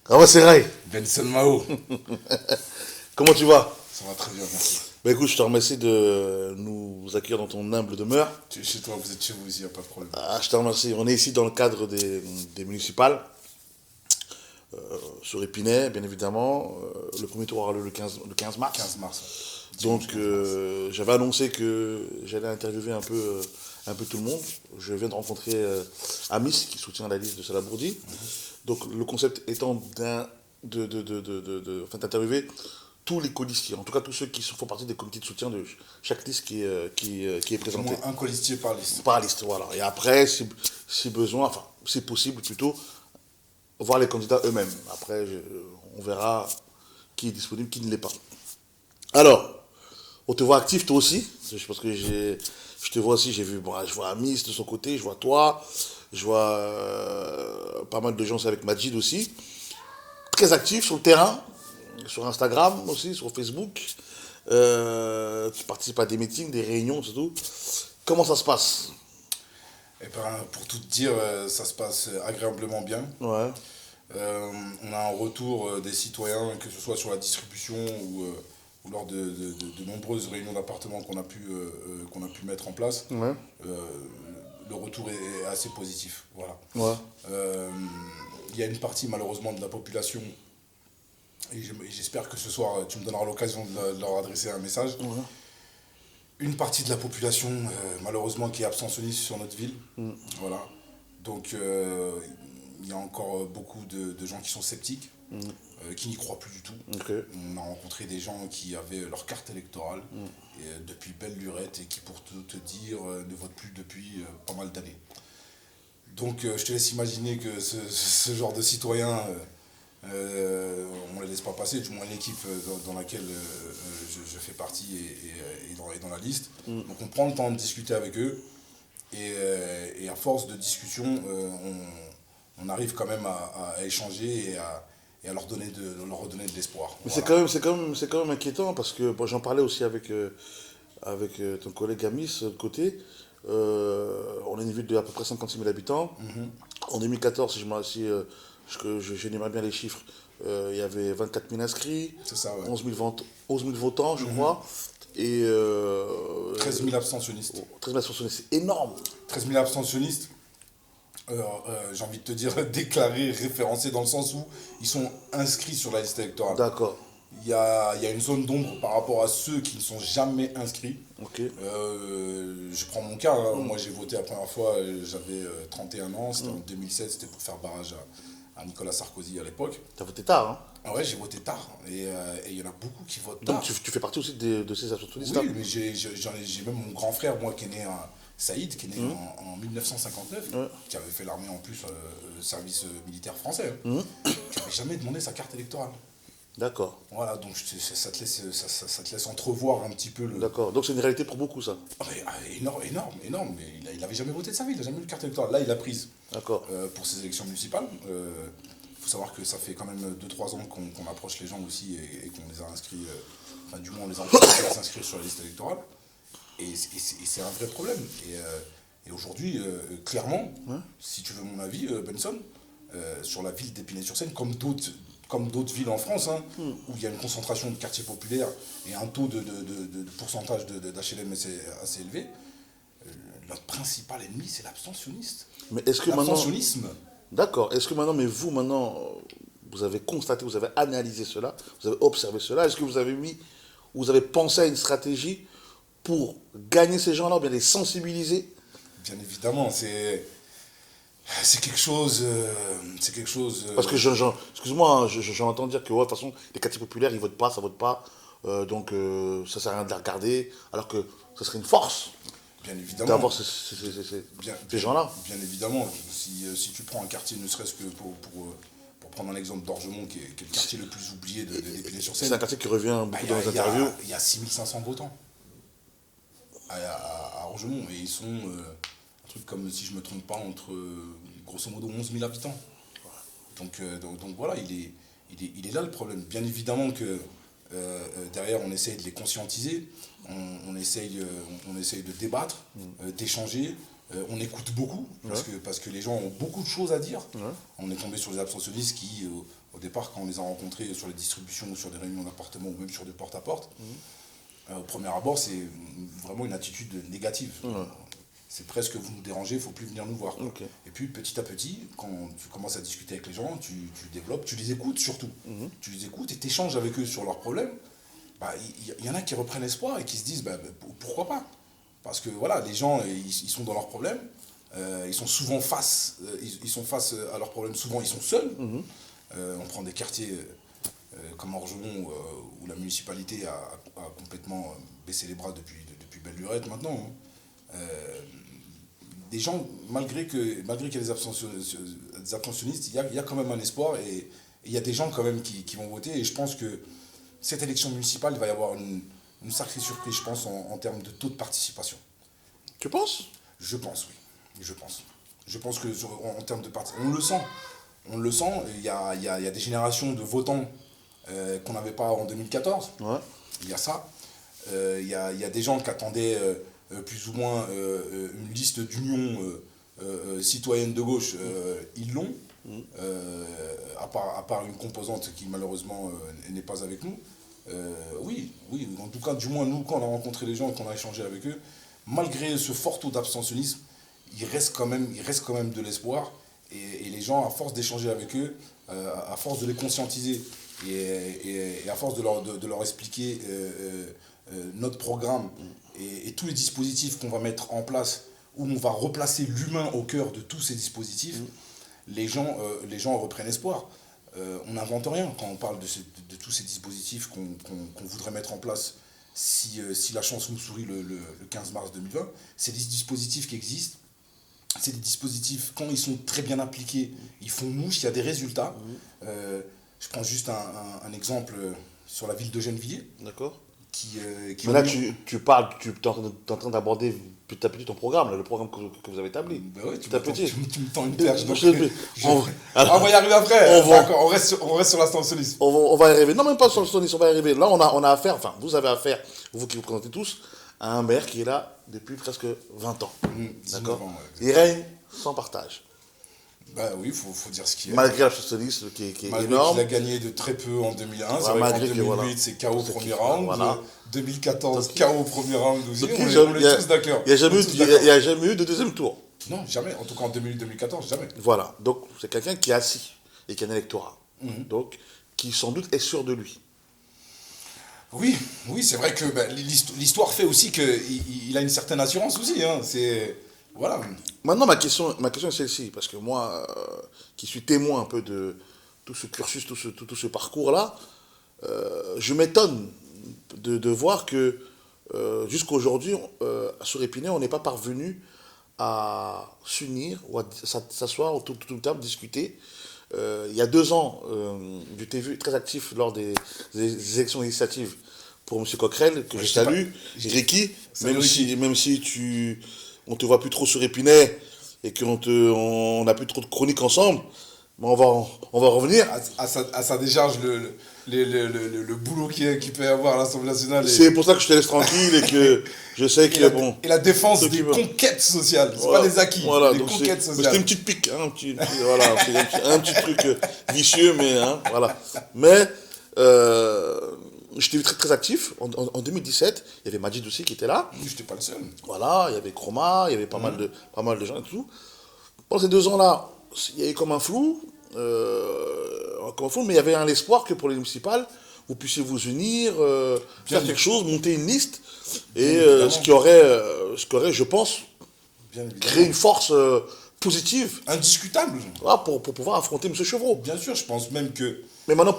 Ah ouais, c'est Ray. Benson Mao. Comment tu vas? Ça va très bien, merci. Bah écoute, je te remercie de nous accueillir dans ton humble demeure. Tu es chez toi, vous êtes chez vous ici, y a pas de problème. Ah, je te remercie. On est ici dans le cadre des municipales, sur Épinay, bien évidemment. Le premier tour aura lieu le 15 mars. 15 mars. Ouais. Donc Dimanche 15 mars. j'avais annoncé que j'allais interviewer un peu tout le monde. Je viens de rencontrer Amis, qui soutient la liste de Salabourdi. Donc le concept étant enfin, d'interviewer tous les colistiers, en tout cas tous ceux qui font partie des comités de soutien de chaque liste qui est Au présentée. moins un colistier par liste. Par liste, voilà. Et après, si besoin, enfin, c'est possible plutôt, voir les candidats eux-mêmes. Après, on verra qui est disponible, qui ne l'est pas. Alors, on te voit actif, toi aussi. Parce que je te vois aussi, j'ai vu, bon, je vois Amis de son côté, je vois toi, je vois pas mal de gens aussi avec Majid aussi. Très actif sur le terrain, sur Instagram aussi, sur Facebook. Tu participes à des meetings, des réunions, c'est tout. Comment ça se passe? Et ben, pour tout te dire, ça se passe agréablement bien. Ouais. On a un retour des citoyens, que ce soit sur la distribution ou lors de nombreuses réunions d'appartements qu'on a pu mettre en place. Ouais. Euh, le retour est assez positif. Voilà. Ouais. Il y a une partie malheureusement de la population, et j'espère que ce soir tu me donneras l'occasion de leur adresser un message. Ouais. Une partie de la population malheureusement qui est abstentionniste sur notre ville. Voilà. Donc il y a encore beaucoup de gens qui sont sceptiques, qui n'y croient plus du tout. Ok. On a rencontré des gens qui avaient leur carte électorale depuis belle lurette et qui, pour tout te dire, ne votent plus depuis pas mal d'années. Donc je te laisse imaginer que ce genre de citoyens, on ne les laisse pas passer, du moins l'équipe dans laquelle je fais partie et dans la liste. Donc on prend le temps de discuter avec eux et à force de discussion, on arrive quand même à échanger et à leur redonner de l'espoir. Mais Voilà. c'est quand même inquiétant parce que bon, j'en parlais aussi avec ton collègue Amis de l'autre côté. On est une ville de à peu près 56 000 habitants. En 2014, j'énumère bien les chiffres, il y avait 24 000 inscrits, C'est ça, ouais. 11 000 votants, je crois. Et 13 000 abstentionnistes. 13 000 abstentions, c'est énorme. 13 000 abstentionnistes, j'ai envie de te dire déclarés, référencés dans le sens où ils sont inscrits sur la liste électorale. D'accord. Il y a une zone d'ombre par rapport à ceux qui ne sont jamais inscrits. Ok. Je prends mon cas, hein. Moi j'ai voté la première fois, j'avais 31 ans, c'était en 2007, c'était pour faire barrage à Nicolas Sarkozy à l'époque. T'as voté tard, hein? Ah ouais, j'ai voté tard, et il y en a beaucoup qui votent Donc tard. tu fais partie aussi de ces abstentionnistes. Oui, mais j'ai même mon grand frère, moi, qui est né Saïd, qui est né en 1959, Ouais. qui avait fait l'armée en plus, service militaire français, qui n'avait jamais demandé sa carte électorale. D'accord. Voilà, donc ça te laisse entrevoir un petit peu le. D'accord. Donc c'est une réalité pour beaucoup, ça. Ah, mais, énorme, énorme, énorme. Mais il n'avait jamais voté de sa vie, il n'a jamais eu de carte électorale. Là, il l'a prise D'accord. pour ses élections municipales. Il faut savoir que ça fait quand même 2-3 ans qu'on approche les gens aussi et qu'on les a inscrits, enfin du moins on les a encouragés à s'inscrire sur la liste électorale. Et c'est un vrai problème. Et aujourd'hui, clairement, si tu veux mon avis, Benson, sur la ville d'Épinay-sur-Seine, comme d'autres villes en France, hein, où il y a une concentration de quartiers populaires et un taux de pourcentage d'HLM assez élevé, notre principal ennemi, c'est l'abstentionniste. Mais est-ce que maintenant. L'abstentionnisme. D'accord. Est-ce que maintenant, mais vous maintenant, vous avez constaté, vous avez analysé cela, vous avez observé cela, est-ce que vous avez pensé à une stratégie pour gagner ces gens-là, ou bien les sensibiliser? Bien évidemment, c'est quelque chose. Parce que excuse-moi, hein, j'entends dire que ouais, de toute façon, les quartiers populaires, ils votent pas, ça vote pas, donc ça sert à rien de les regarder, alors que ce serait une force Bien évidemment. d'avoir Bien, ces gens-là. bien évidemment, si tu prends un quartier, ne serait-ce que pour prendre un exemple d'Orgemont, qui est le quartier le plus oublié d'Épinay-sur-Seine, C'est un quartier qui revient bah, beaucoup dans les interviews. il y a 6500 votants à Orgemont, et ils sont, un truc comme, si je ne me trompe pas, entre grosso modo 11 000 habitants. Donc voilà, il est là le problème. Bien évidemment que derrière, on essaye de les conscientiser, on essaye de débattre, d'échanger, On écoute beaucoup, parce que les gens ont beaucoup de choses à dire. Ouais. On est tombé sur des abstentionnistes qui, au départ, quand on les a rencontrés sur les distributions, ou sur des réunions d'appartements, ou même sur des porte-à-porte, au premier abord, c'est vraiment une attitude négative. Ouais. C'est presque vous nous dérangez, il ne faut plus venir nous voir. Ok. Et puis petit à petit, quand tu commences à discuter avec les gens, tu développes, tu les écoutes surtout. Tu les écoutes et tu échanges avec eux sur leurs problèmes. Bah, y en a qui reprennent espoir et qui se disent pourquoi pas. Parce que voilà, les gens, ils sont dans leurs problèmes. Ils sont souvent ils sont face à leurs problèmes, souvent ils sont seuls. On prend des quartiers comme Orgemont où la municipalité a complètement baissé les bras depuis belle lurette maintenant. Hein. Des gens, malgré qu'il y ait des abstentionnistes, il y a quand même un espoir et il y a des gens quand même qui vont voter. Et je pense que cette élection municipale, il va y avoir une sacrée surprise, je pense, en termes de taux de participation. Tu penses? Je pense, oui. Je pense. Je pense que en termes de participation, on le sent. On le sent. Il y a des générations de votants qu'on n'avait pas en 2014. Ouais. Il y a ça. Il y a des gens qui attendaient plus ou moins une liste d'union citoyenne de gauche. Ils l'ont. À part une composante qui malheureusement n'est pas avec nous. Oui, en tout cas, du moins nous, quand on a rencontré les gens et qu'on a échangé avec eux, malgré ce fort taux d'abstentionnisme, il reste quand même de l'espoir. Et les gens, à force d'échanger avec eux, à force de les conscientiser et à force de leur expliquer notre programme et tous les dispositifs qu'on va mettre en place, où on va replacer l'humain au cœur de tous ces dispositifs, les gens reprennent espoir. On n'invente rien quand on parle de tous ces dispositifs qu'on voudrait mettre en place si la chance nous sourit le 15 mars 2020. C'est des dispositifs qui existent. C'est des dispositifs, quand ils sont très bien appliqués, ils font mouche, il y a des résultats. Je prends juste un exemple sur la ville de Gennevilliers. D'accord. Mais là, tu parles, tu es en train d'aborder petit à petit ton programme, là, le programme que vous avez établi. Ben ouais, tu me me tends une perche. On va y arriver après. On reste sur l'abstentionnisme. On va y arriver. Non, même pas sur l'abstentionnisme, on va y arriver. Là, on a affaire, enfin, vous avez affaire, vous qui vous présentez tous, à un maire qui est là depuis presque 20 ans. D'accord. Il règne sans partage. Bah oui, il faut dire ce qu'il est. Malgré l'abstentionnisme qui est malgré énorme. qu'il a gagné de très peu en 2001, Ouais, c'est vrai qu'en malgré que, 2008 voilà, c'est KO au premier round, voilà. 2014 KO au premier round aussi, Donc, on est tous d'accord. Il n'y a jamais eu de deuxième tour. Non, jamais, en tout cas en 2014, jamais. Voilà, donc c'est quelqu'un qui est assis et qui a un électorat. Donc, qui sans doute est sûr de lui. Oui, c'est vrai que l'histoire fait aussi qu'il a une certaine assurance aussi. Hein. Voilà. Maintenant, ma question est celle-ci, parce que moi, qui suis témoin un peu de tout ce cursus, tout ce parcours-là, je m'étonne de voir que jusqu'à aujourd'hui, sur Épinay, on n'est pas parvenu à s'unir ou à s'asseoir autour d'une table, discuter. Il y a 2 ans, tu t'es vu très actif lors des élections législatives pour M. Coquerel, que je salue, Ricky, même si on te voit plus trop sur Épinay et qu'on n'a plus trop de chroniques ensemble, mais on va revenir. À sa décharge, le boulot qu'il peut y avoir à l'Assemblée nationale. C'est pour ça que je te laisse tranquille et que je sais que bon. Et la défense des conquêtes sociales, c'est pas des acquis, voilà, des conquêtes sociales. C'était une petite pique, hein, voilà, c'est un petit truc vicieux, mais hein, voilà. Mais j'étais très, très actif. En 2017, il y avait Majid aussi qui était là. Je n'étais pas le seul. Voilà, il y avait Chroma, il y avait pas mal de gens et tout. Pendant ces 2 ans-là, il y a eu comme un flou. Mais il y avait un espoir que pour les municipales, vous puissiez vous unir, faire quelque chose, monter une liste, et ce qui aurait, je pense, créé une force positive. Indiscutable. Voilà, pour pouvoir affronter M. Chevreau. Bien sûr, je pense même que... Mais maintenant,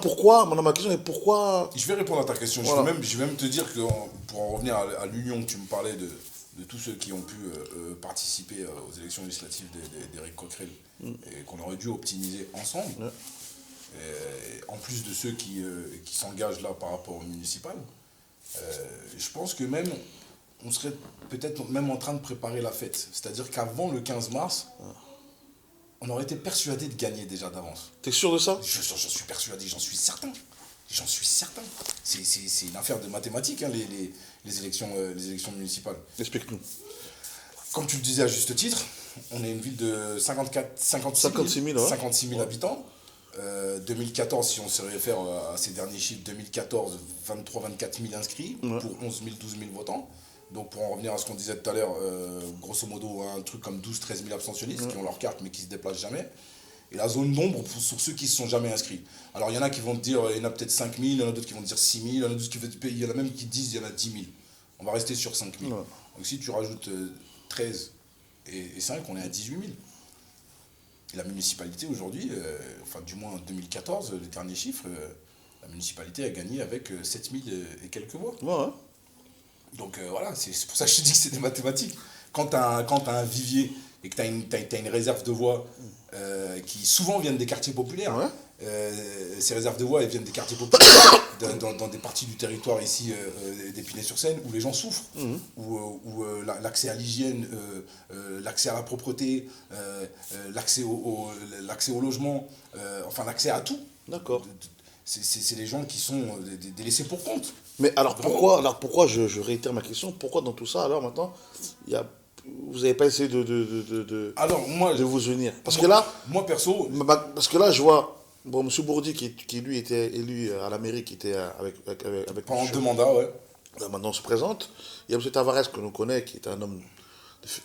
ma question est pourquoi... Je vais répondre à ta question. Voilà. Je vais même te dire que, pour en revenir à l'union, tu me parlais de tous ceux qui ont pu participer aux élections législatives d'Éric Coquerel et qu'on aurait dû optimiser ensemble. Ouais. En plus de ceux qui s'engagent là par rapport aux municipales, je pense que même on serait peut-être même en train de préparer la fête. C'est-à-dire qu'avant le 15 mars, on aurait été persuadé de gagner déjà d'avance. T'es sûr de ça? J'en suis persuadé, j'en suis certain. J'en suis certain. C'est une affaire de mathématiques, hein, les élections municipales. Explique-nous. comme tu le disais à juste titre, on est une ville de 56 000, ouais. 56 000 habitants. 2014, si on se réfère à ces derniers chiffres, 2014, 23-24 000 inscrits pour 11 000, 12 000 votants. Donc pour en revenir à ce qu'on disait tout à l'heure, grosso modo un truc comme 12-13 000 abstentionnistes qui ont leur carte mais qui ne se déplacent jamais. Et la zone d'ombre sur ceux qui ne se sont jamais inscrits. Alors il y en a qui vont te dire, il y en a peut-être 5 000, il y en a d'autres qui vont te dire 6 000, il y en a d'autres il y en a même qui disent il y en a 10 000. On va rester sur 5 000. Donc si tu rajoutes 13 et 5, on est à 18 000. Et la municipalité aujourd'hui, enfin du moins en 2014, les derniers chiffres, la municipalité a gagné avec 7 000 et quelques voix. Ouais. Donc voilà, c'est pour ça que je te dis que c'est des mathématiques. Quand tu as un vivier et que tu as une réserve de voix qui souvent viennent des quartiers populaires, ces réserves de voix elles viennent des quartiers populaires, dans des parties du territoire ici d'Épinay-sur-Seine où les gens souffrent, où l'accès à l'hygiène, l'accès à la propreté, l'accès au logement, enfin l'accès à tout. D'accord. C'est les gens qui sont des laissés pour compte. Mais alors pourquoi je réitère ma question, pourquoi dans tout ça, alors maintenant, vous n'avez pas essayé de vous unir? Parce que là, moi perso, parce que là, je vois, bon, M. Bourdi, qui lui était élu à la mairie, qui était avec pendant 2 mandats, ouais. Là, maintenant, on se présente. Il y a M. Tavares, que l'on connaît, qui est un homme...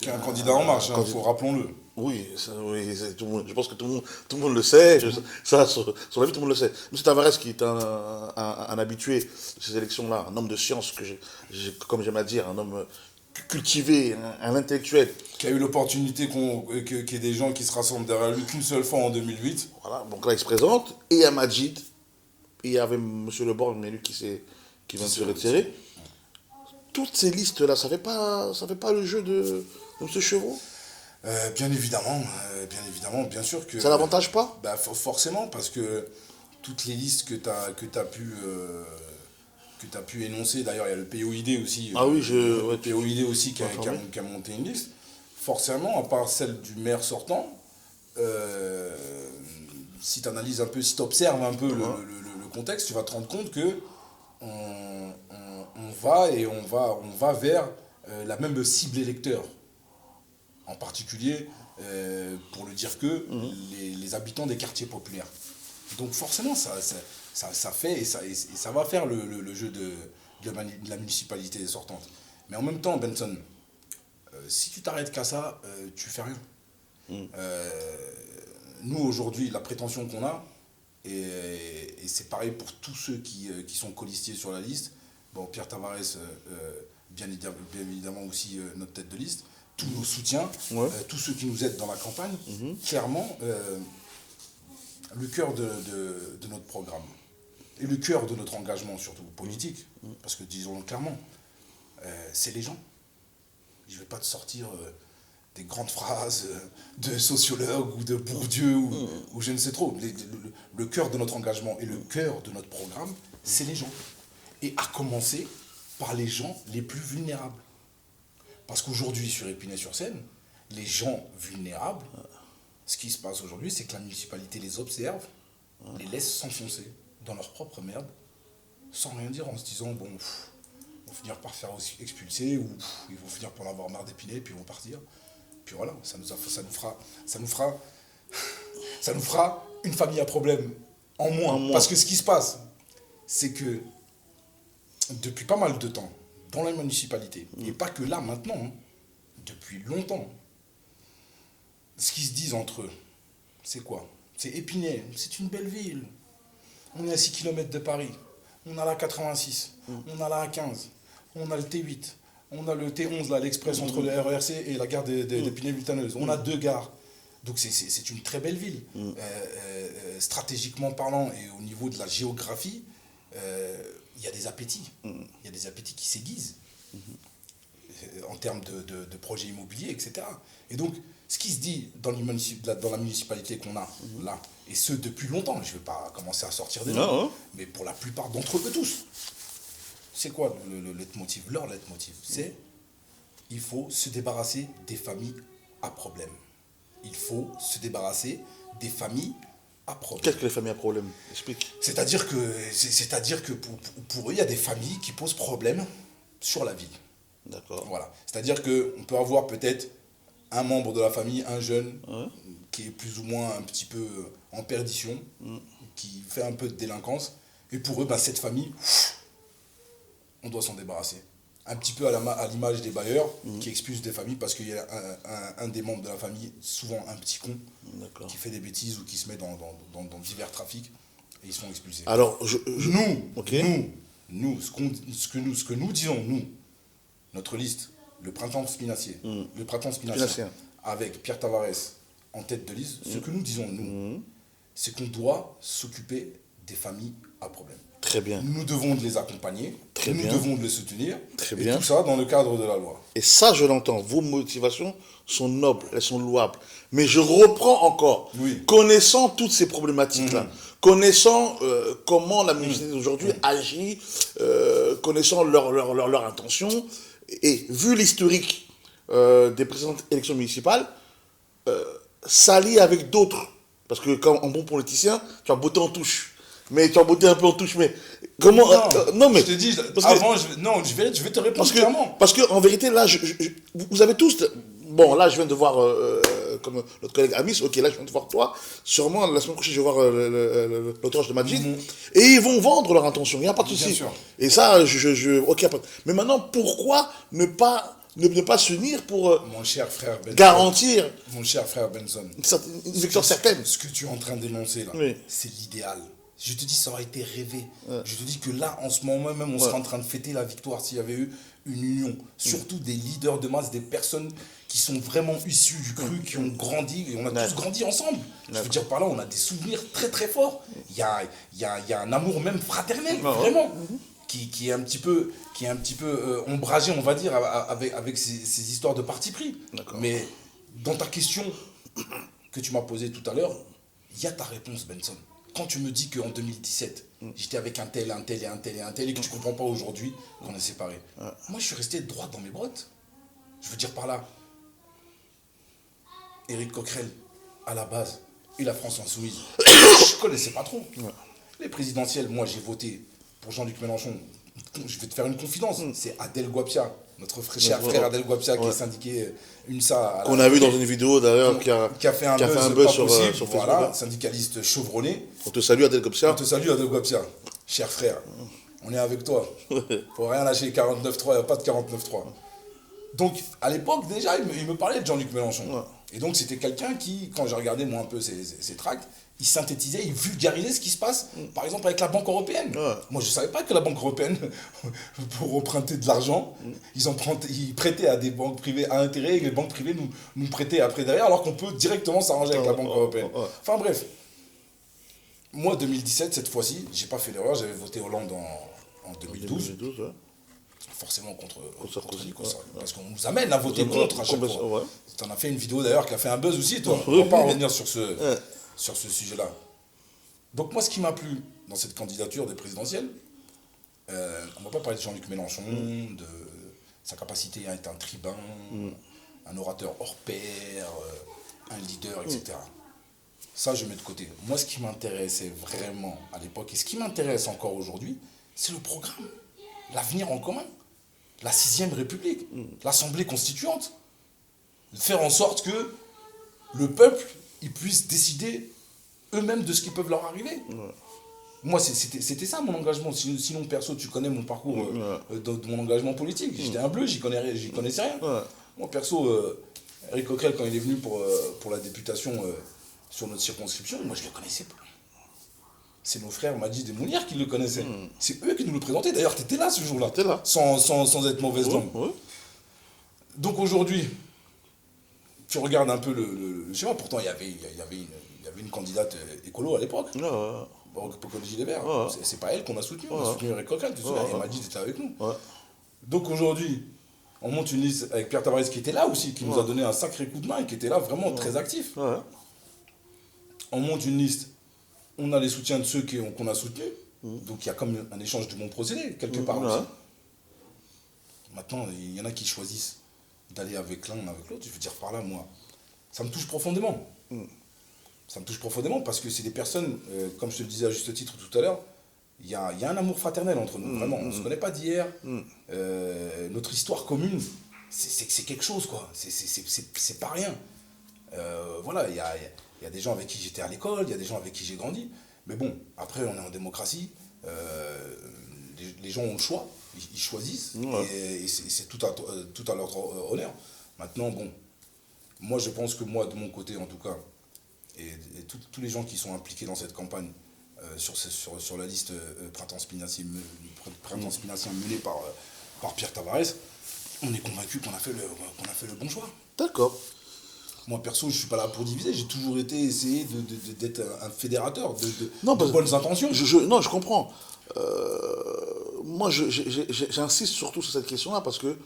Qui est un candidat en marche, rappelons-le. Oui, je pense que tout le monde le sait. Ça, sur la vie, tout le monde le sait. M. Tavares, qui est un habitué de ces élections-là, un homme de science, comme j'aime à dire, un homme cultivé, un intellectuel. Qui a eu l'opportunité qu'il y ait des gens qui se rassemblent derrière lui qu'une seule fois en 2008. Voilà, donc là, il se présente. Et il y a Majid, et il y avait M. Le Borgne, mais lui qui vient de se retirer. Toutes ces listes-là, ça fait pas le jeu de M. Chevreau? Bien évidemment, bien sûr que... Ça l'avantage pas? Forcément, parce que toutes les listes que tu as pu énoncer, d'ailleurs il y a le POID aussi, ah oui, le POID aussi qui a monté une liste, forcément, à part celle du maire sortant, si tu analyses un peu, si tu observes un peu le contexte, tu vas te rendre compte que on va vers la même cible électeur. En particulier, pour le dire que, les habitants des quartiers populaires. Donc forcément, ça fait et ça va faire le jeu de la municipalité sortante. Mais en même temps, Benson, si tu t'arrêtes qu'à ça, tu fais rien. Nous, aujourd'hui, la prétention qu'on a, et c'est pareil pour tous ceux qui sont colistiers sur la liste, bon, Pierre Tavares, bien évidemment aussi notre tête de liste, tous nos soutiens, tous ceux qui nous aident dans la campagne, clairement, le cœur de notre programme, et le cœur de notre engagement, surtout politique, parce que disons-le clairement, c'est les gens. Je ne vais pas te sortir des grandes phrases de sociologues ou de Bourdieu ou je ne sais trop. Le cœur de notre engagement et le cœur de notre programme, c'est les gens. Et à commencer par les gens les plus vulnérables. Parce qu'aujourd'hui, sur Épinay-sur-Seine, les gens vulnérables, ce qui se passe aujourd'hui, c'est que la municipalité les observe, les laisse s'enfoncer dans leur propre merde, sans rien dire, en se disant, bon, ils vont finir par se faire expulser, ou ils vont finir par en avoir marre d'Épinay, puis ils vont partir. Puis voilà, ça nous fera une famille à problème en moins. Parce que ce qui se passe, c'est que depuis pas mal de temps, dans la municipalité, et pas que là maintenant, depuis longtemps, ce qu'ils se disent entre eux, c'est quoi? C'est Épinay, c'est une belle ville. On est à 6 km de Paris, on a la 86, on a la A15, on a le T8, on a le T11, là, l'express entre le RERC et la gare d'Épinay-Villetaneuse. On a 2 gares. Donc c'est une très belle ville. Stratégiquement parlant et au niveau de la géographie, il y a des appétits. Il y a des appétits qui s'aiguisent en termes de projets immobiliers, etc. Et donc, ce qui se dit dans la municipalité qu'on a là, et ce depuis longtemps, je ne vais pas commencer à sortir des noms, mais pour la plupart d'entre eux tous, c'est quoi le leitmotiv? Leur leitmotiv, c'est il faut se débarrasser des familles à problème. Il faut se débarrasser des familles à problème. Qu'est-ce que les familles à problème? Explique. C'est-à-dire que pour eux, il y a des familles qui posent problème sur la ville. D'accord. Voilà. C'est-à-dire qu'on peut avoir peut-être un membre de la famille, un jeune, qui est plus ou moins un petit peu en perdition, qui fait un peu de délinquance. Et pour eux, cette famille, on doit s'en débarrasser. Un petit peu à l'image des bailleurs qui expulsent des familles parce qu'il y a un des membres de la famille, souvent un petit con, qui fait des bêtises ou qui se met dans divers trafics et ils sont expulsés. Alors, Nous, ce que nous disons, nous, notre liste, le printemps spinacier, avec Pierre Tavares en tête de liste, ce que nous disons, nous, c'est qu'on doit s'occuper des familles à problème. Très bien. Nous devons les accompagner, nous devons les soutenir, Très et bien. tout ça dans le cadre de la loi. Et ça, je l'entends. Vos motivations sont nobles, elles sont louables. Mais je reprends encore. Oui. Connaissant toutes ces problématiques-là, connaissant comment la municipalité d'aujourd'hui agit, connaissant leur intention, et vu l'historique des précédentes élections municipales, s'allier avec d'autres. Parce que quand en bon politicien, tu as botté en touche. Mais tu as botté un peu en touche, mais comment... Non, mais je te dis, avant, je vais te répondre clairement. Parce qu'en vérité, là, vous avez tous... Bon, là, je viens de voir, comme notre collègue Amis, ok, là, je viens de voir toi. Sûrement, la semaine prochaine, je vais voir l'auteur de Majid. Et ils vont vendre leur intention, il n'y a pas de souci. Bien sûr. Et ça, ok, mais maintenant, pourquoi ne pas s'unir pour Mon cher frère Benson, garantir mon cher frère Benson, une victoire certaine? Ce que tu es en train d'énoncer là, c'est l'idéal. Je te dis, ça aurait été rêvé. Je te dis que là, en ce moment même, on serait en train de fêter la victoire s'il y avait eu une union. Surtout des leaders de masse, des personnes qui sont vraiment issues du cru, qui ont grandi, et on a tous grandi ensemble. Je veux dire, par là, on a des souvenirs très très forts. Il y a un amour même fraternel, vraiment, qui est un petit peu ombragé, on va dire, avec ces histoires de parti pris. Mais dans ta question que tu m'as posée tout à l'heure, il y a ta réponse, Benson. Quand tu me dis qu'en 2017, j'étais avec un tel, et que tu ne comprends pas aujourd'hui qu'on est séparés. Moi, je suis resté droit dans mes bottes. Je veux dire par là, Éric Coquerel, à la base, et la France Insoumise, je ne connaissais pas trop. Les présidentielles, moi, j'ai voté pour Jean-Luc Mélenchon. Je vais te faire une confidence. C'est Adel Guapia, notre cher frère Adel Guapia, qui est syndiqué UNSA. Qu'on a vu dans une vidéo d'ailleurs, qui a fait un buzz sur Facebook. Voilà, syndicaliste chevronné. On te salue Adel Guapia. On te salue Adel Guapia, cher frère. On est avec toi. Faut rien lâcher 49.3, il n'y a pas de 49.3. Donc, à l'époque, déjà, il me parlait de Jean-Luc Mélenchon. Et donc, c'était quelqu'un qui, quand j'ai regardé moi un peu ses tracts, il synthétisait, il vulgarisait ce qui se passe, par exemple, avec la Banque européenne. Moi, je ne savais pas que la Banque européenne, pour emprunter de l'argent, ils prêtaient à des banques privées à intérêt et les banques privées nous prêtaient après derrière, alors qu'on peut directement s'arranger avec la Banque européenne. Enfin bref, moi, 2017, cette fois-ci, j'ai pas fait l'erreur, j'avais voté Hollande en 2012. Forcément contre Sarkozy, parce qu'on nous amène à voter contre à chaque fois. Tu en as fait une vidéo d'ailleurs qui a fait un buzz aussi, toi. On va pas revenir sur ce sujet-là. Donc moi, ce qui m'a plu dans cette candidature des présidentielles, on ne va pas parler de Jean-Luc Mélenchon, de sa capacité à être un tribun, un orateur hors pair, un leader, etc. Ça, je mets de côté. Moi, ce qui m'intéressait vraiment à l'époque, et ce qui m'intéresse encore aujourd'hui, c'est le programme, l'avenir en commun, la 6ème République, l'Assemblée constituante. Faire en sorte que le peuple ils puissent décider eux-mêmes de ce qui peut leur arriver. Moi, c'était ça mon engagement. Sinon, perso, tu connais mon parcours de mon engagement politique. J'étais un bleu, j'y connaissais rien. Moi, perso, Éric Coquerel, quand il est venu pour la députation sur notre circonscription, moi, je ne le connaissais pas. C'est nos frères Majid et Mounir qui le connaissaient. C'est eux qui nous le présentaient. D'ailleurs, tu étais là ce jour-là, sans être mauvaise langue. Donc aujourd'hui, tu regardes un peu le schéma. Pourtant, il y avait une candidate écolo à l'époque. Pour Collige des Verts. C'est pas elle qu'on a soutenu. On a soutenu Éric Coquerel, tu te souviens. Et Majid était avec nous. Donc aujourd'hui, on monte une liste avec Pierre Tavares qui était là aussi, qui nous a donné un sacré coup de main et qui était là vraiment très actif. On monte une liste. On a les soutiens de ceux qu'on a soutenus. Donc il y a comme un échange de bons procédés, quelque part aussi. Maintenant, il y en a qui choisissent d'aller avec l'un ou avec l'autre. Je veux dire par là, moi, ça me touche profondément. Ça me touche profondément parce que c'est des personnes, comme je te le disais à juste titre tout à l'heure, il y a un amour fraternel entre nous, vraiment. On ne se connaît pas d'hier. Notre histoire commune, c'est quelque chose, quoi. C'est pas rien. Voilà, il y a des gens avec qui j'étais à l'école, il y a des gens avec qui j'ai grandi. Mais bon, après, on est en démocratie. Les gens ont le choix, ils choisissent. Ouais. Et c'est tout à leur honneur. Maintenant, bon, moi, je pense que moi, de mon côté, en tout cas, et tous les gens qui sont impliqués dans cette campagne, sur la liste Printemps Spinacien menée par Pierre Tavares, on est convaincu qu'on a fait le bon choix. D'accord. Moi, perso, je ne suis pas là pour diviser. J'ai toujours essayé d'être un fédérateur Non, de bonnes intentions. non, je comprends. Moi, j'insiste surtout sur cette question-là parce que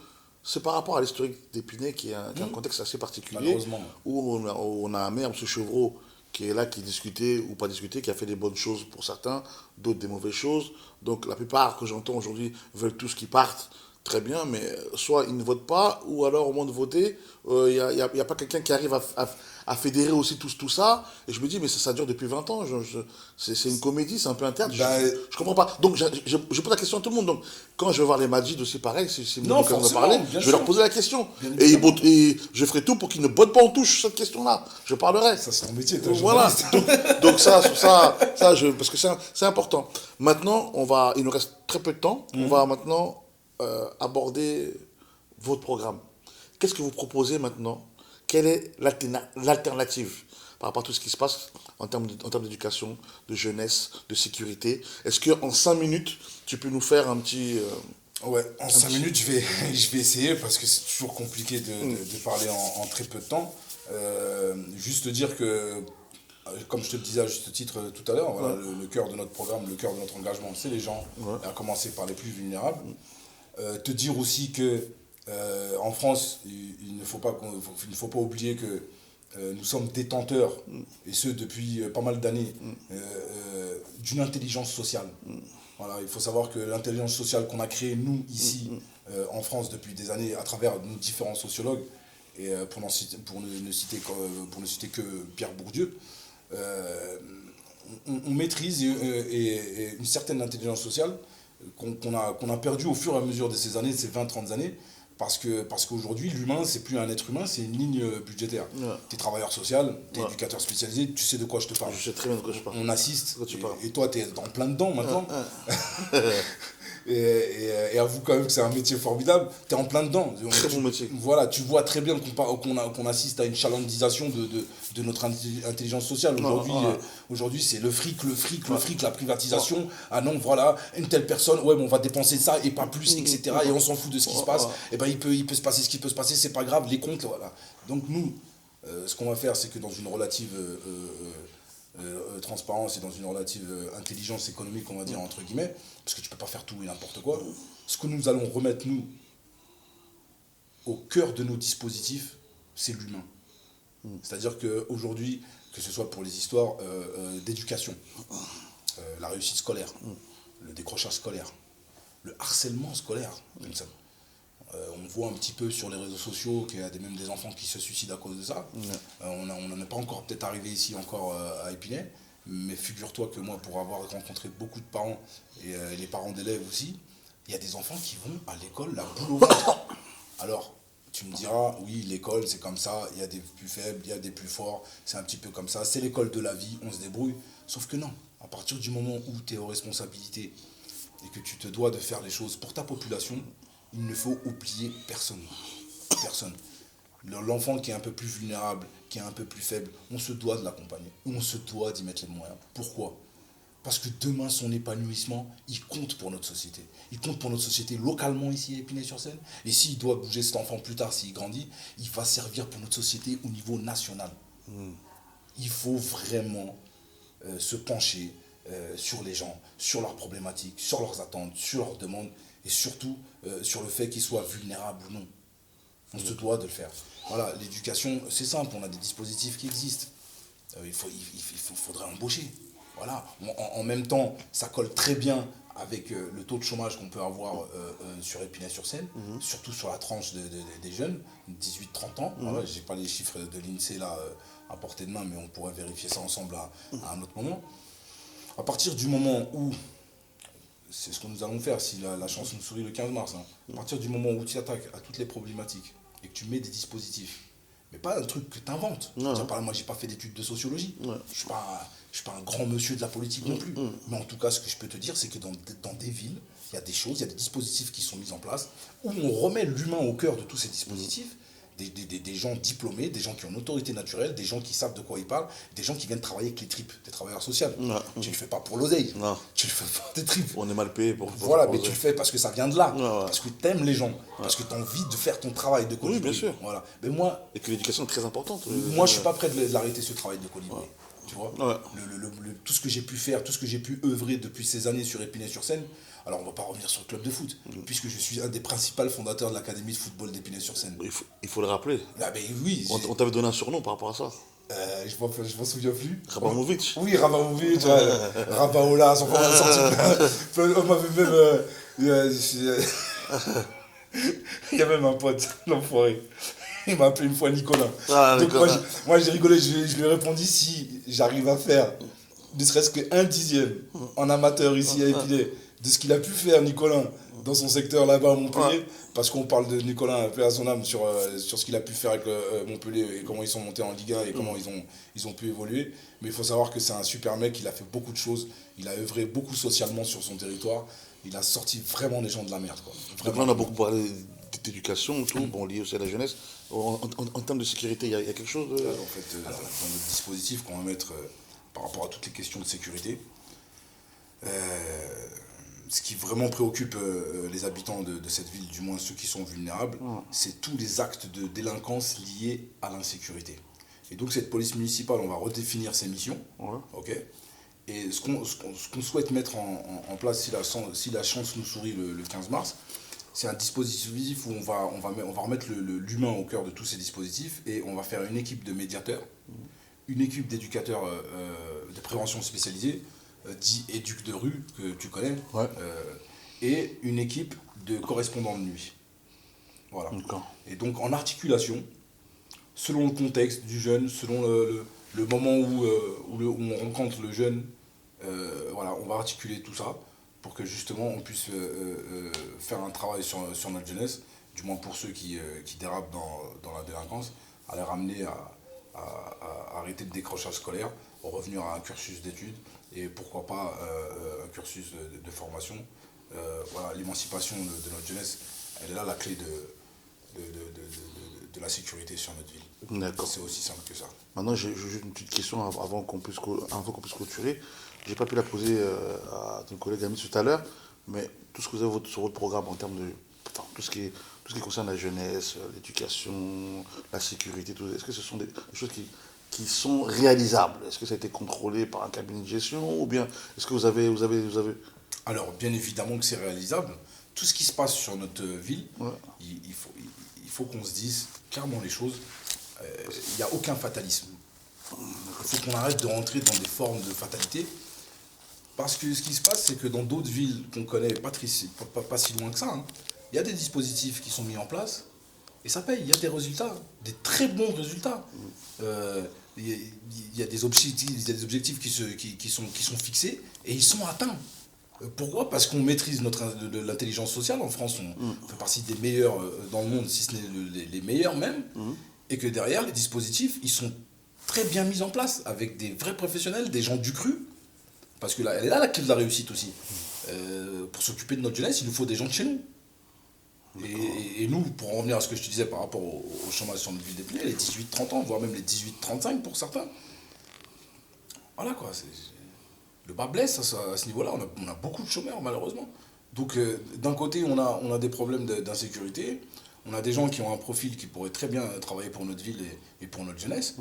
c'est par rapport à l'historique d'Épinay qui est un contexte assez particulier, Malheureusement. où on a un maire, M. Chevreau, qui est là, qui discutait ou pas discutait, qui a fait des bonnes choses pour certains, d'autres des mauvaises choses. Donc la plupart que j'entends aujourd'hui veulent tous qu'ils partent. Très bien, mais soit ils ne votent pas, ou alors au moins de voter, il n'y a pas quelqu'un qui arrive à fédérer aussi tout ça. Et je me dis, mais ça dure depuis 20 ans. C'est une comédie, c'est un peu interne. Je comprends pas. Donc je pose la question à tout le monde. Donc quand je vais voir les Majid aussi pareil, si c'est Non, l'occasion de forcément, parler, bien je vais sûr. leur poser la question. Bien Et, évidemment. et je ferai tout pour qu'ils ne bottent pas en touche sur cette question-là. Je parlerai. Ça, c'est ton métier, toi, Voilà. journaliste. Donc parce que c'est important. Maintenant, il nous reste très peu de temps. On va maintenant aborder votre programme. Qu'est-ce que vous proposez maintenant? Quelle est l'alternative par rapport à tout ce qui se passe en termes d'éducation, de jeunesse, de sécurité? Est-ce qu'en 5 minutes, tu peux nous faire un petit... Ouais, en 5 minutes, je vais essayer parce que c'est toujours compliqué de parler en très peu de temps. Juste dire que, comme je te le disais à juste titre tout à l'heure, voilà, le cœur de notre programme, le cœur de notre engagement, c'est les gens, à commencer par les plus vulnérables. Te dire aussi que en France, il ne faut pas oublier que nous sommes détenteurs, et ce depuis pas mal d'années, d'une intelligence sociale. Voilà, il faut savoir que l'intelligence sociale qu'on a créée, nous, ici, en France, depuis des années, à travers nos différents sociologues, et pour ne citer que Pierre Bourdieu, on maîtrise et une certaine intelligence sociale qu'on a perdu au fur et à mesure de ces années, de ces 20-30 années, parce qu'aujourd'hui, l'humain, c'est plus un être humain, c'est une ligne budgétaire. Ouais. Tu es travailleur social, tu es Ouais. éducateur spécialisé, tu sais de quoi je te parle. Je sais très bien de quoi je parle. On assiste, De quoi tu parles. et toi, tu es en plein dedans maintenant. Et avoue quand même que c'est un métier formidable, tu es en plein dedans. Très bon métier. Voilà, tu vois très bien qu'on assiste à une chalandisation de notre intelligence sociale. Aujourd'hui, c'est le fric, la privatisation. Ah non, voilà, une telle personne, ouais, mais on va dépenser ça et pas plus, etc. Et on s'en fout de ce qui se passe. Et ben, il peut se passer ce qui peut se passer, c'est pas grave, les comptes, voilà. Donc nous, ce qu'on va faire, c'est que dans une relative transparence et dans une relative intelligence économique, on va dire, entre guillemets, parce que tu peux pas faire tout et n'importe quoi, ce que nous allons remettre, nous, au cœur de nos dispositifs, c'est l'humain. C'est-à-dire qu'aujourd'hui, que ce soit pour les histoires d'éducation, la réussite scolaire, le décrochage scolaire, le harcèlement scolaire, on voit un petit peu sur les réseaux sociaux qu'il y a même des enfants qui se suicident à cause de ça. On n'en est pas encore peut-être arrivé ici encore à Épinay, mais figure-toi que moi, pour avoir rencontré beaucoup de parents et les parents d'élèves aussi, il y a des enfants qui vont à l'école la boule au ventre. Alors, tu me diras, oui, l'école c'est comme ça, il y a des plus faibles, il y a des plus forts, c'est un petit peu comme ça, c'est l'école de la vie, on se débrouille. Sauf que non, à partir du moment où tu es aux responsabilités et que tu te dois de faire les choses pour ta population, il ne faut oublier personne. Personne. L'enfant qui est un peu plus vulnérable, qui est un peu plus faible, on se doit de l'accompagner. On se doit d'y mettre les moyens. Pourquoi ? Parce que demain, son épanouissement, il compte pour notre société. Il compte pour notre société localement ici à Épinay-sur-Seine. Et s'il doit bouger cet enfant plus tard, s'il grandit, il va servir pour notre société au niveau national. Il faut vraiment se pencher sur les gens, sur leurs problématiques, sur leurs attentes, sur leurs demandes, et surtout sur le fait qu'ils soient vulnérables ou non. On se doit de le faire. Voilà, l'éducation, c'est simple, on a des dispositifs qui existent. Il faudrait embaucher. Voilà. En même temps, ça colle très bien avec le taux de chômage qu'on peut avoir sur Épinay-sur-Seine, surtout sur la tranche des jeunes, 18-30 ans. Voilà, je n'ai pas les chiffres de l'INSEE là à portée de main, mais on pourrait vérifier ça ensemble à un autre moment. À partir du moment où c'est ce que nous allons faire si la chance nous sourit le 15 mars. Hein. À partir du moment où tu attaques à toutes les problématiques et que tu mets des dispositifs, mais pas un truc que tu inventes. Moi, j'ai pas fait d'études de sociologie. Ouais. Je suis pas un grand monsieur de la politique non plus. Mais en tout cas, ce que je peux te dire, c'est que dans des villes, il y a des choses, il y a des dispositifs qui sont mis en place où on remet l'humain au cœur de tous ces dispositifs. Des gens diplômés, des gens qui ont une autorité naturelle, des gens qui savent de quoi ils parlent, des gens qui viennent travailler avec les tripes, des travailleurs sociaux. Ouais. Tu ne le fais pas pour l'oseille, Non. tu le fais pour tes tripes. On est mal payé Voilà, mais tu le fais parce que ça vient de là, Ouais. parce que tu aimes les gens, parce que tu as envie de faire ton travail de colibri. Oui, bien sûr. Voilà. Mais moi, Et que l'éducation est très importante. moi, je suis pas prêt de l'arrêter ce travail de colibri. Ouais. Tu vois, Ouais. tout ce que j'ai pu faire, tout ce que j'ai pu œuvrer depuis ces années sur Épinay-sur-Seine. Alors, on va pas revenir sur le club de foot, puisque je suis un des principaux fondateurs de l'académie de football d'Épinay-sur-Seine. Il faut le rappeler. Ah, ben oui. On t'avait donné un surnom par rapport à ça. Je m'en souviens plus. Rabamovic. Oui, Rabamovic, Rabaola, on m'avait sorti. On m'avait même. Il y a même un pote, l'enfoiré. Il m'a appelé une fois Nicolas. Ah, donc moi j'ai rigolé, je lui ai répondu si j'arrive à faire ne serait-ce qu'un dixième en amateur ici à Épinay de ce qu'il a pu faire Nicolas dans son secteur là-bas à Montpellier, parce qu'on parle de Nicolas un peu à son âme sur ce qu'il a pu faire avec Montpellier et comment ils sont montés en Ligue 1 et comment ils ont pu évoluer. Mais il faut savoir que c'est un super mec, il a fait beaucoup de choses, il a œuvré beaucoup socialement sur son territoire, il a sorti vraiment des gens de la merde. Quoi. Donc là, on a beaucoup parlé d'éducation, tout, bon, lié aussi à la jeunesse. En termes de sécurité, il y a quelque chose de... En fait, dans notre dispositif qu'on va mettre par rapport à toutes les questions de sécurité, ce qui vraiment préoccupe les habitants de cette ville, du moins ceux qui sont vulnérables, c'est tous les actes de délinquance liés à l'insécurité. Et donc cette police municipale, on va redéfinir ses missions. Ouais. Okay. Et ce qu'on souhaite mettre en place si la chance nous sourit le 15 mars, c'est un dispositif où on va remettre l'humain au cœur de tous ces dispositifs et on va faire une équipe de médiateurs, une équipe d'éducateurs de prévention spécialisée, dit éduc de rue, que tu connais, Ouais. et une équipe de correspondants de nuit. Voilà. D'accord. Et donc en articulation, selon le contexte du jeune, selon le moment où on rencontre le jeune, voilà, on va articuler tout ça pour que justement on puisse faire un travail sur notre jeunesse, du moins pour ceux qui dérapent dans la délinquance, à les ramener à arrêter le décrochage scolaire, revenir à un cursus d'études et pourquoi pas un cursus de formation. Voilà, l'émancipation de notre jeunesse, elle est là la clé de la sécurité sur notre ville. D'accord. C'est aussi simple que ça. Maintenant, j'ai juste une petite question avant qu'on puisse clôturer. Je n'ai pas pu la poser à ton collègue ami tout à l'heure, mais tout ce que vous avez sur votre programme en termes de... Enfin, tout ce qui concerne la jeunesse, l'éducation, la sécurité, tout, est-ce que ce sont des choses qui sont réalisables? Est-ce que ça a été contrôlé par un cabinet de gestion ou bien est-ce que vous avez... Alors, bien évidemment que c'est réalisable. Tout ce qui se passe sur notre ville, Ouais. il faut qu'on se dise clairement les choses. Il n'y a aucun fatalisme. Il faut qu'on arrête de rentrer dans des formes de fatalité. Parce que ce qui se passe, c'est que dans d'autres villes qu'on connaît, pas si loin que ça, hein, il y a des dispositifs qui sont mis en place et ça paye. Il y a des résultats, des très bons résultats. Il y a des objectifs qui sont fixés et ils sont atteints. Pourquoi? Parce qu'on maîtrise l'intelligence sociale. En France, on fait partie des meilleurs dans le monde, si ce n'est les meilleurs même. Et que derrière, les dispositifs, ils sont très bien mis en place avec des vrais professionnels, des gens du cru. Parce que là, elle est là la clé de la réussite aussi. Pour s'occuper de notre jeunesse, il nous faut des gens de chez nous. Et nous, pour en revenir à ce que je te disais par rapport au chômage sur notre ville d'Épinay, les 18-30 ans, voire même les 18-35 pour certains. Voilà quoi, le bas blesse à ce niveau-là, on a beaucoup de chômeurs malheureusement. Donc d'un côté, on a des problèmes d'insécurité, on a des gens qui ont un profil qui pourrait très bien travailler pour notre ville et pour notre jeunesse.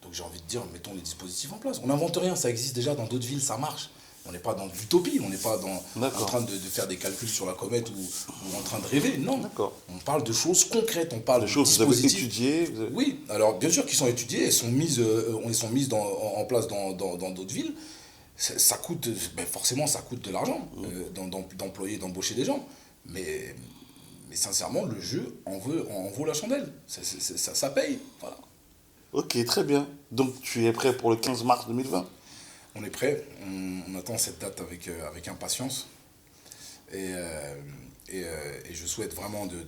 Donc j'ai envie de dire, mettons les dispositifs en place. On n'invente rien, ça existe déjà dans d'autres villes, ça marche. On n'est pas dans l'utopie, on n'est pas en train de faire des calculs sur la comète ou en train de rêver, non. D'accord. On parle de choses concrètes, on parle Des de choses que vous avez dispositifs. étudiées. Oui, alors bien sûr qu'ils sont étudiés, elles sont mises en place dans d'autres villes. Ça coûte, forcément ça coûte de l'argent d'employer, d'embaucher des gens. Mais sincèrement, le jeu en vaut la chandelle. Ça paye, voilà. Ok, très bien. Donc tu es prêt pour le 15 mars 2020? On est prêt, on attend cette date avec impatience. Et je souhaite vraiment de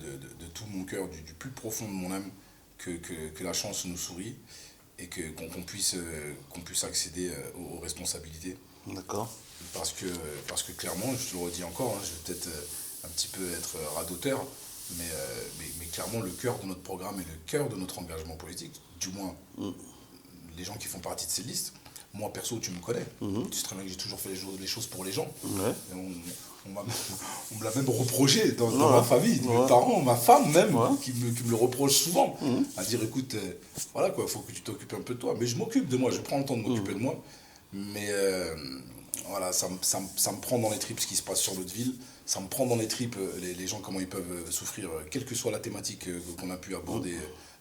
tout mon cœur, du plus profond de mon âme, que la chance nous sourie et qu'on puisse accéder aux responsabilités. D'accord. Parce que clairement, je te le redis encore, hein, je vais peut-être un petit peu être radoteur, mais clairement, le cœur de notre programme et le cœur de notre engagement politique, du moins les gens qui font partie de ces listes, moi perso, tu me connais, tu sais très bien que j'ai toujours fait les choses pour les gens. Ouais. Et on me l'a même reproché dans Ouais. ma famille, Ouais. mes parents, ma femme même, Ouais. qui me le reproche souvent, à dire écoute, voilà quoi, faut que tu t'occupes un peu de toi. Mais je m'occupe de moi, je prends le temps de m'occuper de moi. Mais voilà, ça me prend dans les tripes ce qui se passe sur notre ville, ça me prend dans les tripes les gens, comment ils peuvent souffrir, quelle que soit la thématique qu'on a pu aborder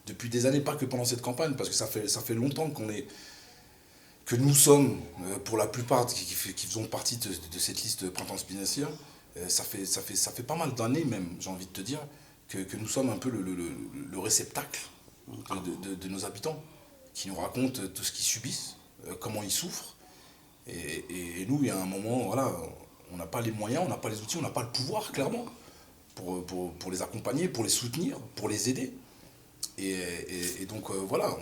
depuis des années, pas que pendant cette campagne, parce que ça fait longtemps que nous sommes, pour la plupart qui faisons partie de cette liste Printemps Spinacia, ça fait pas mal d'années même, j'ai envie de te dire, que nous sommes un peu le réceptacle de nos habitants, qui nous racontent tout ce qu'ils subissent, comment ils souffrent. Et nous, il y a un moment, voilà, on n'a pas les moyens, on n'a pas les outils, on n'a pas le pouvoir, clairement, pour les accompagner, pour les soutenir, pour les aider. Et donc, voilà,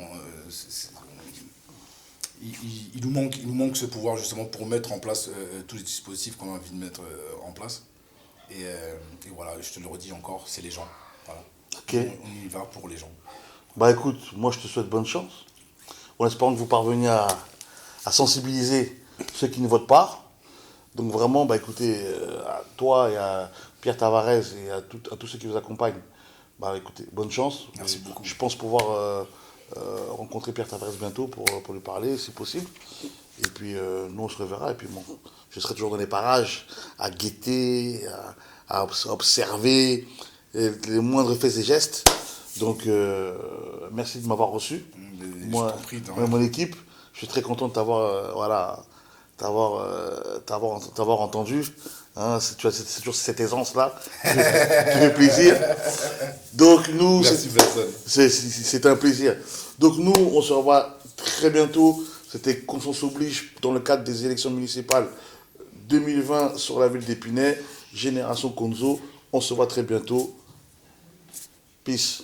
il nous manque ce pouvoir justement pour mettre en place tous les dispositifs qu'on a envie de mettre en place. Et voilà, je te le redis encore, c'est les gens. Voilà. Ok. On y va pour les gens. Bah écoute, moi je te souhaite bonne chance. En espérant que vous parveniez à sensibiliser ceux qui ne votent pas. Donc vraiment, bah écoutez, à toi et à Pierre Tavares et à tous ceux qui vous accompagnent, bah écoutez, bonne chance. Merci beaucoup. Je pense pouvoir rencontrer Pierre Tavares bientôt pour lui parler, si possible. Et puis nous on se reverra. Et puis bon, je serai toujours dans les parages, à guetter, à observer les moindres faits et gestes. Donc merci de m'avoir reçu. Moi, Je t'en prie, moi et mon équipe, je suis très content de t'avoir voilà, t'avoir entendu. Hein, c'est toujours cette aisance-là qui fait plaisir. Donc nous, Merci personne. c'est un plaisir. Donc nous, on se revoit très bientôt. C'était Confiance oblige dans le cadre des élections municipales 2020 sur la ville d'Épinay. Génération Konzo. On se voit très bientôt. Peace.